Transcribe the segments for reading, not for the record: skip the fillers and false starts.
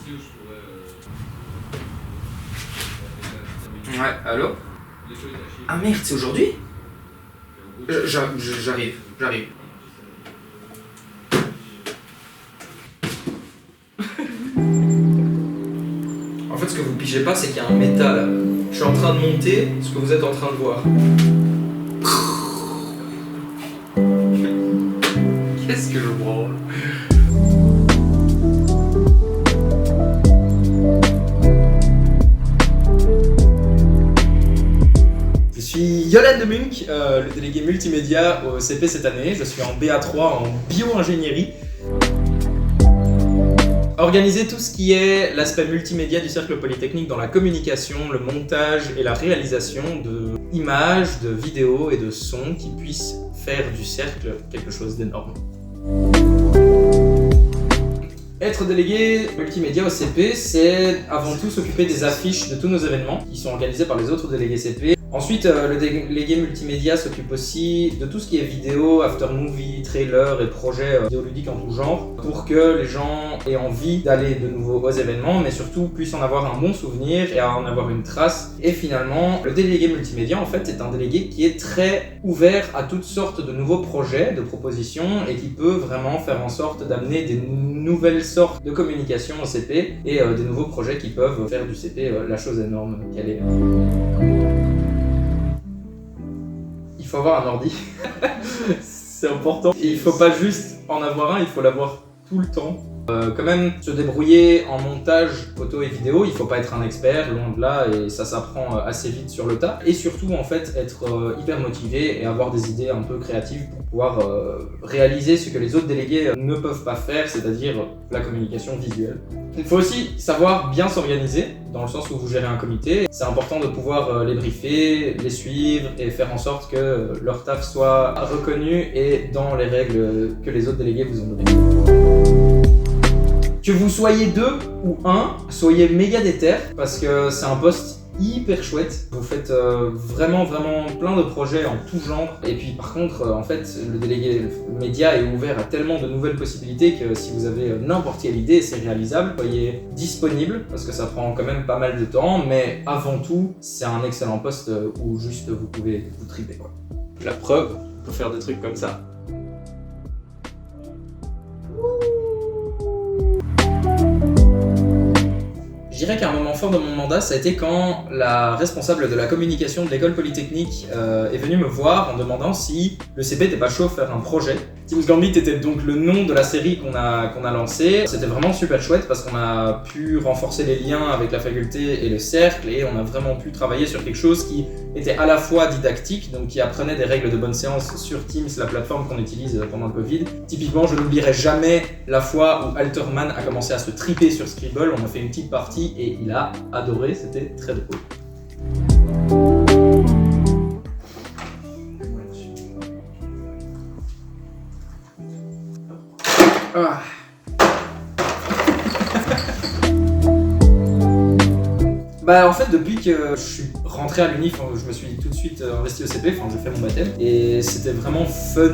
Ouais, allô? Ah merde, c'est aujourd'hui? J'arrive. En fait, ce que vous pigez pas, c'est qu'il y a un métal. Je suis en train de monter ce que vous êtes en train de voir. Qu'est-ce que je branle? Je suis Yolan de Munk, le délégué multimédia au CP cette année. Je suis en BA3 en bio-ingénierie. Organiser tout ce qui est l'aspect multimédia du Cercle Polytechnique dans la communication, le montage et la réalisation d'images, de vidéos et de sons qui puissent faire du cercle quelque chose d'énorme. Être délégué multimédia au CP, c'est avant tout s'occuper des affiches de tous nos événements qui sont organisés par les autres délégués CP. Ensuite, le délégué multimédia s'occupe aussi de tout ce qui est vidéo, after-movie, trailer et projets vidéoludiques en tout genre pour que les gens aient envie d'aller de nouveau aux événements, mais surtout puissent en avoir un bon souvenir et en avoir une trace. Et finalement, le délégué multimédia, en fait, est un délégué qui est très ouvert à toutes sortes de nouveaux projets, de propositions et qui peut vraiment faire en sorte d'amener des nouvelles sortes de communication au CP et des nouveaux projets qui peuvent faire du CP la chose énorme qu'elle est. Il faut avoir un ordi, c'est important. Et il faut pas juste en avoir un, il faut l'avoir tout le temps. Quand même se débrouiller en montage photo et vidéo, il faut pas être un expert, loin de là, et ça s'apprend assez vite sur le tas. Et surtout en fait être hyper motivé et avoir des idées un peu créatives pour pouvoir réaliser ce que les autres délégués ne peuvent pas faire, c'est-à-dire la communication visuelle. Il faut aussi savoir bien s'organiser, dans le sens où vous gérez un comité. C'est important de pouvoir les briefer, les suivre et faire en sorte que leur taf soit reconnu et dans les règles que les autres délégués vous ont données. Que vous soyez 2 ou 1, soyez méga déter parce que c'est un poste hyper chouette. Vous faites vraiment plein de projets en tout genre. Et puis par contre, en fait, le délégué média est ouvert à tellement de nouvelles possibilités que si vous avez n'importe quelle idée, c'est réalisable. Soyez disponible parce que ça prend quand même pas mal de temps. Mais avant tout, c'est un excellent poste où juste vous pouvez vous triper, quoi. La preuve, on peut faire des trucs comme ça. Je dirais qu'un moment fort de mon mandat, ça a été quand la responsable de la communication de l'école polytechnique est venue me voir en demandant si le CP n'était pas chaud de faire un projet. Teams Gambit était donc le nom de la série qu'on a lancé. C'était vraiment super chouette parce qu'on a pu renforcer les liens avec la faculté et le cercle et on a vraiment pu travailler sur quelque chose qui était à la fois didactique, donc qui apprenait des règles de bonne séance sur Teams, la plateforme qu'on utilise pendant le Covid. Typiquement, je n'oublierai jamais la fois où Alterman a commencé à se triper sur Scribble. On a fait une petite partie et il a adoré, c'était très drôle. Ah. En fait depuis que je suis rentré à l'UNIF, je me suis tout de suite investi au CP, j'ai fait mon baptême et c'était vraiment fun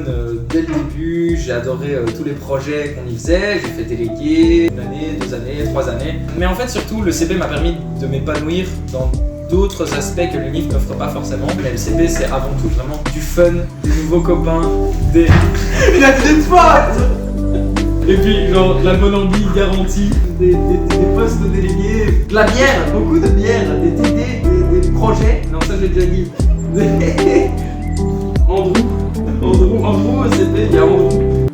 dès le début. J'ai adoré tous les projets qu'on y faisait, j'ai fait déléguer 1 année, 2 années, 3 années. Mais en fait surtout le CP m'a permis de m'épanouir dans d'autres aspects que l'UNIF n'offre pas forcément. Mais le CP c'est avant tout vraiment du fun, des nouveaux copains, des... Il a des potes. Et puis, genre, la bonne ambi garantie, des postes de délégués, de la bière, beaucoup de bière, des TD, des projets. Non, ça j'ai déjà dit. Andrew, c'était, il y a Andrew.